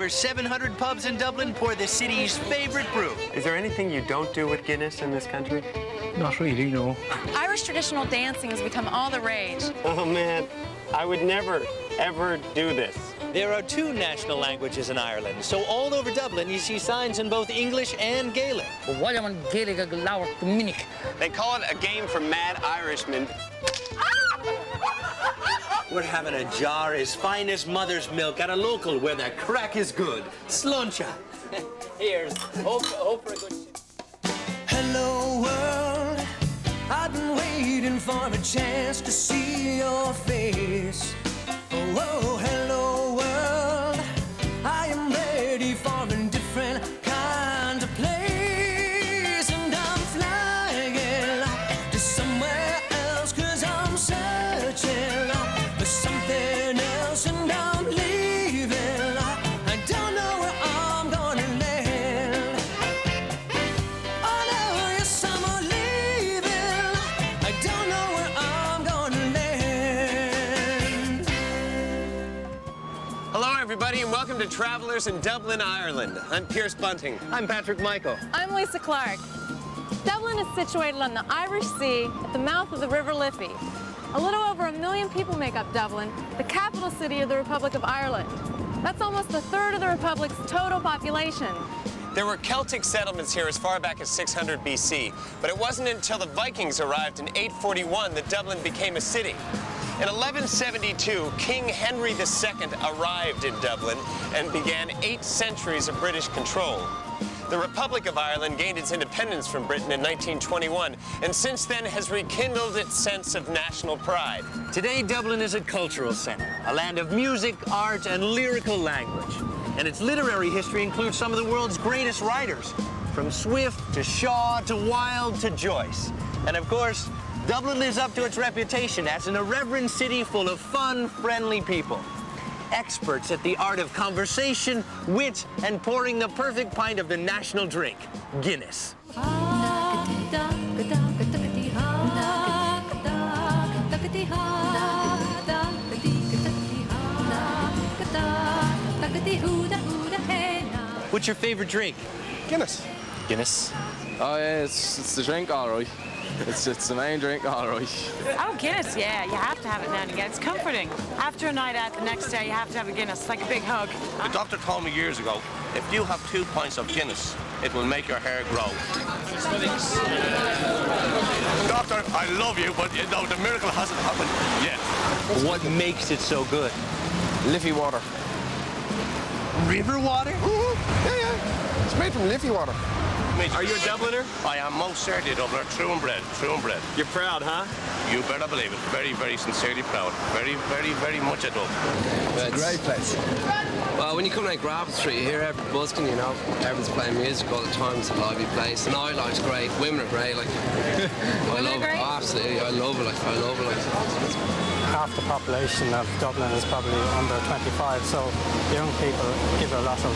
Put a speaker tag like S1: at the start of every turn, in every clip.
S1: over 700 pubs in Dublin pour the city's favorite brew.
S2: Is there anything you don't do with Guinness in this country?
S3: Not really, no.
S4: Irish traditional dancing has become all the rage.
S2: Oh, man. I wowould never, ever do this.
S1: There are 2 national languages in Ireland, so all over Dublin you see signs in both English and Gaelic.
S5: They
S2: call it a game for mad Irishmen.
S1: We're having a jar as fine as mother's milk at a local where the crack is good. Sluncha. Here's hope for a good...
S6: Hello world, I've been waiting for a chance to see your face. Oh, hello world, I am ready for a different kind of place. And I'm flying to somewhere else, 'cause I'm searching for something else. And I'm leaving, I don't know where I'm gonna land. Oh no, yes, I'm leaving, I don't know where I'm gonna land.
S2: Hello, everybody, and welcome to Travelers in Dublin, Ireland. I'm Pierce Bunting.
S1: I'm Patrick Michael.
S4: I'm Lisa Clark. Dublin is situated on the Irish Sea at the mouth of the River Liffey. A little over 1 million people make up Dublin, the capital city of the Republic of Ireland. That's almost a third of the Republic's total population.
S2: There were Celtic settlements here as far back as 600 BC, but it wasn't until the Vikings arrived in 841 that Dublin became a city. In 1172, King Henry II arrived in Dublin and began 8 centuries of British control. The Republic of Ireland gained its independence from Britain in 1921, and since then has rekindled its sense of national pride.
S1: Today, Dublin is a cultural center, a land of music, art, and lyrical language. And its literary history includes some of the world's greatest writers, from Swift to Shaw to Wilde to Joyce. And of course, Dublin lives up to its reputation as an irreverent city full of fun, friendly people. Experts at the art of conversation, wit, and pouring the perfect pint of the national drink, Guinness. What's your favorite drink?
S3: Guinness.
S7: Guinness.
S3: Oh yeah, it's the drink, all right. It's the main drink, all right.
S8: Oh, Guinness, yeah, you have to have it now and again. It's comforting. After a night out, the next day, you have to have a Guinness. It's like a big hug.
S7: The doctor told me years ago, if you have 2 pints of Guinness, it will make your hair grow. Doctor, I love you, but you know, the miracle hasn't happened yet.
S1: What makes it so good?
S3: Liffey water.
S1: River water?
S3: Yeah. It's made from Liffey water.
S2: Are you a Dubliner?
S7: I am most certainly a Dubliner, true and bred, true and bred.
S2: You're proud, huh?
S7: You better believe it. Very, very sincerely proud. Very, very, very much a Dublin.
S9: It's a great place. Well, when you come down Grafton Street, you hear every busking, you know. Everyone's playing music all the time. It's a lively place. The nightlife's great. Women are great. Like, I love it. Absolutely. I love it. I love it.
S10: Half the population of Dublin is probably under 25, so young people give a lot of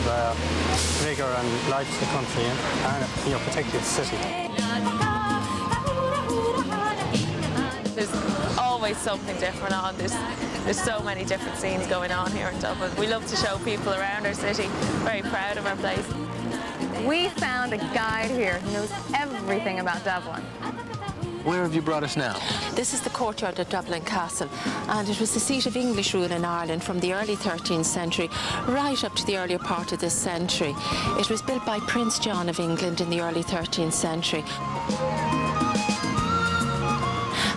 S10: vigour and life to the country and particularly the city.
S4: There's always something different on this. There's so many different scenes going on here in Dublin. We love to show people around our city. Very proud of our place. We found a guide here who knows everything about Dublin.
S1: Where have you brought us now?
S11: This is the courtyard of Dublin Castle, and it was the seat of English rule in Ireland from the early 13th century right up to the earlier part of this century. It was built by Prince John of England in the early 13th century.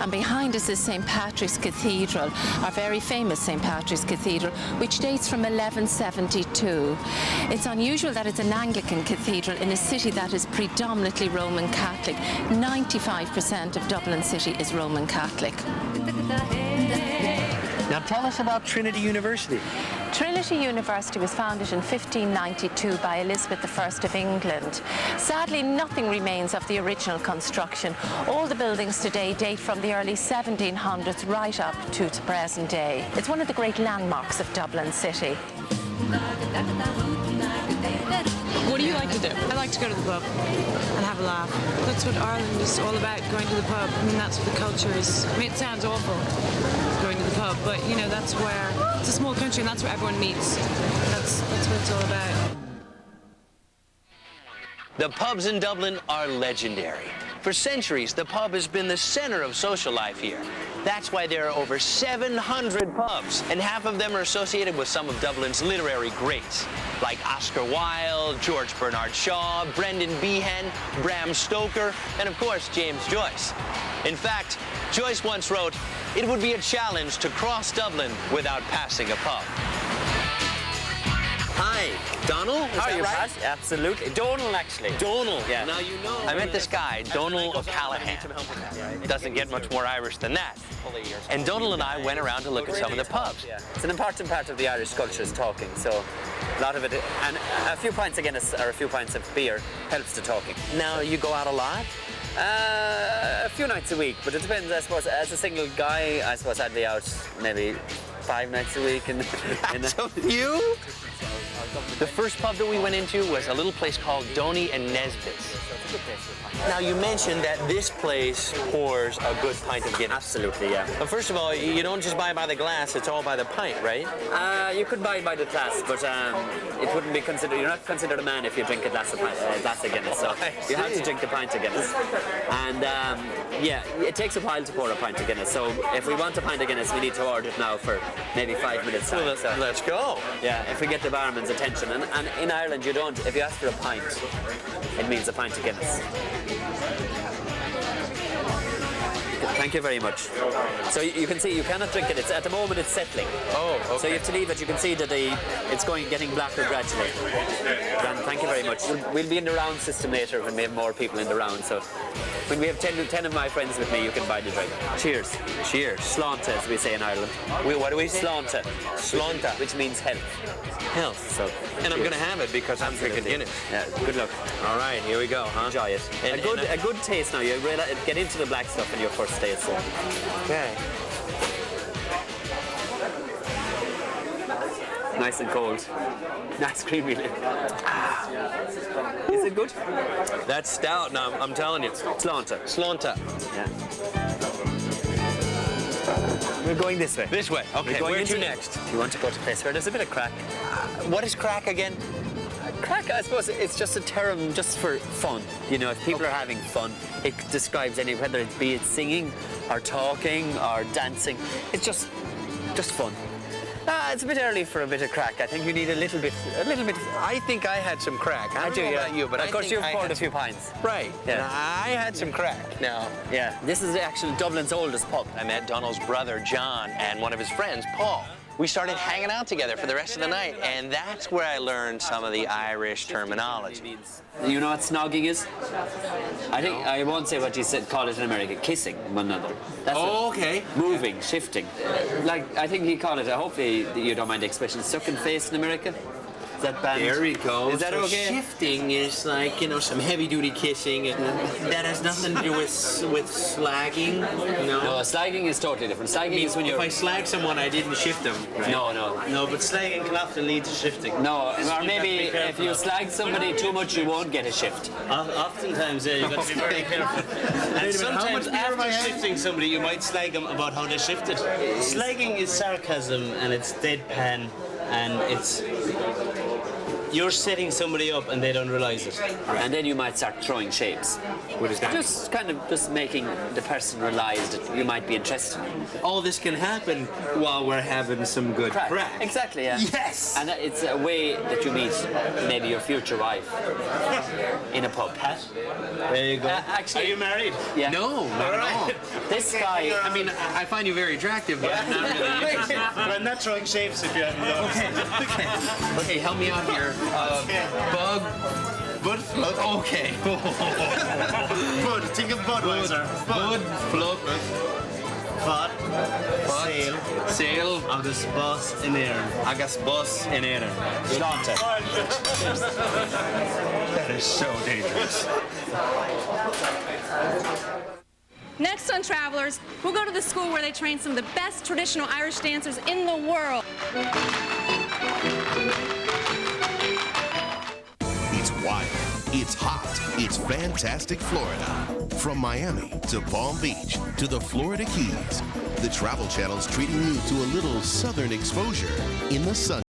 S11: And behind us is St. Patrick's Cathedral, our very famous St. Patrick's Cathedral, which dates from 1172. It's unusual that it's an Anglican cathedral in a city that is predominantly Roman Catholic. 95% of Dublin City is Roman Catholic.
S1: Now tell us about Trinity University.
S11: Trinity University was founded in 1592 by Elizabeth I of England. Sadly, nothing remains of the original construction. All the buildings today date from the early 1700s right up to the present day. It's one of the great landmarks of Dublin City.
S8: What do you like to do? I like to go to the pub and have a laugh. That's what Ireland is all about, going to the pub. I mean, that's what the culture is. I mean, it sounds awful, going to the pub, but, you know, that's where, it's a small country and that's where everyone meets. That's what it's all about.
S1: The pubs in Dublin are legendary. For centuries, the pub has been the center of social life here. That's why there are over 700 pubs, and half of them are associated with some of Dublin's literary greats, like Oscar Wilde, George Bernard Shaw, Brendan Behan, Bram Stoker, and of course, James Joyce. In fact, Joyce once wrote, "It would be a challenge to cross Dublin without passing a pub." Hi, Donald?
S5: How are you, Pat? Absolutely. Donald, actually.
S1: Donald.
S5: Yeah.
S1: Now you know. I met this guy, Donald O'Callaghan. Doesn't get much more Irish than that. And Donald and I went around to look at some of the pubs.
S5: Yeah. It's an important part of the Irish culture is talking, so a lot of it, and a few pints of Guinness or a few pints of beer helps to talking.
S1: Now, you go out a lot?
S5: A few nights a week, but it depends, I suppose. As a single guy, I suppose I'd be out maybe 5 nights a week.
S1: That's a few? The first pub that we went into was a little place called Donny and Nesbitt's. Now, you mentioned that this place pours a good pint of Guinness.
S5: Absolutely, yeah.
S1: But first of all, you don't just buy by the glass, it's all by the pint, right?
S5: You could buy it by the glass, but it wouldn't be considered, you're not considered a man if you drink a glass of Guinness, so you have to drink the pint of Guinness. And yeah, it takes a while to pour a pint of Guinness, so if we want a pint of Guinness, we need to order it now for maybe 5 minutes time.
S1: Well,
S5: so,
S1: let's go.
S5: Yeah, if we get the barman's attention. And in Ireland, you don't, if you ask for a pint, it means a pint of Guinness. Thank you very much. So you can see you cannot drink it. It's at the moment it's settling.
S1: Oh, okay.
S5: So you have to leave it. You can see that it's getting blacker gradually. And thank you very much. We'll be in the round system later when we have more people in the round. So when we have 10 of my friends with me, you can buy the drink. Cheers.
S1: Cheers.
S5: Slánta, as we say in Ireland.
S1: What do we say?
S5: Slánta.
S1: Slánta.
S5: Which means health.
S1: Health.
S5: So,
S1: and I'm going to have it because I'm drinking Guinness.
S5: Yeah, good luck.
S1: All right, here we go, huh?
S5: Enjoy it.
S1: And,
S5: a good taste now. You get into the black stuff in your first taste. So.
S1: Okay.
S5: Nice and cold. Nice creamy. Is it good?
S1: That's stout now, I'm telling you.
S5: Slánta.
S1: Slánta.
S5: Yeah. We're going this way.
S1: This way. Okay, where to next?
S5: You want to go to a place where there's a bit of crack.
S1: What is crack again?
S5: Crack, I suppose, it's just a term just for fun. You know, if people are having fun, it describes whether it be singing or talking or dancing. It's just fun. It's a bit early for a bit of crack. I think you need a little bit.
S1: I think I had some crack. I don't know about you, but
S5: of course you've poured a few pints.
S1: Right.
S5: Yeah.
S1: I had some crack. Now,
S5: yeah. This is actually Dublin's oldest pub.
S1: I met Donald's brother, John, and one of his friends, Paul. We started hanging out together for the rest of the night, and that's where I learned some of the Irish terminology.
S5: You know what snogging is? I won't say what you call it in America. Kissing one another. That's
S1: okay.
S5: Moving, shifting. I think he called it. Hopefully you don't mind the expression. Sucking face in America. Is that banned?
S1: There we go.
S5: Is that
S1: so
S5: okay?
S1: Shifting is like, you know, some heavy-duty kissing, and that has nothing to do with slagging. No,
S5: slagging is totally different. Slagging is when you.
S1: If I slag someone, I didn't shift them. Right?
S5: No,
S1: but slagging can often lead to shifting.
S5: No, or maybe if you slag somebody too much, you won't get a shift.
S12: Oftentimes, yeah, you've got to be very careful. And sometimes after shifting somebody, you might slag them about how they shifted. Slagging is sarcasm and it's deadpan and it's. You're setting somebody up and they don't realise it.
S5: And then you might start throwing shapes.
S1: What is that?
S5: Just making the person realise that you might be interested.
S1: All this can happen while we're having some good crack.
S5: Exactly, yeah.
S1: Yes!
S5: And it's a way that you meet maybe your future wife in a pub.
S12: Pat? There you go.
S5: Actually,
S12: are you married?
S5: Yeah.
S1: No, not at all.
S5: This guy...
S1: I mean, I find you very attractive, but I'm not really interested.
S12: But I'm not throwing shapes if you haven't noticed.
S1: Okay, help me out here. Bud float. Okay.
S12: Bud, think of Budweiser.
S1: Bud float.
S12: Bud.
S1: Sail.
S12: Agus bus in air.
S1: Agus bus in air.
S5: Slánta.
S1: That is so dangerous.
S13: Next on Travelers, we'll go to the school where they train some of the best traditional Irish dancers in the world.
S14: It's fantastic Florida. From Miami to Palm Beach to the Florida Keys, the Travel Channel's treating you to a little southern exposure in the sunshine.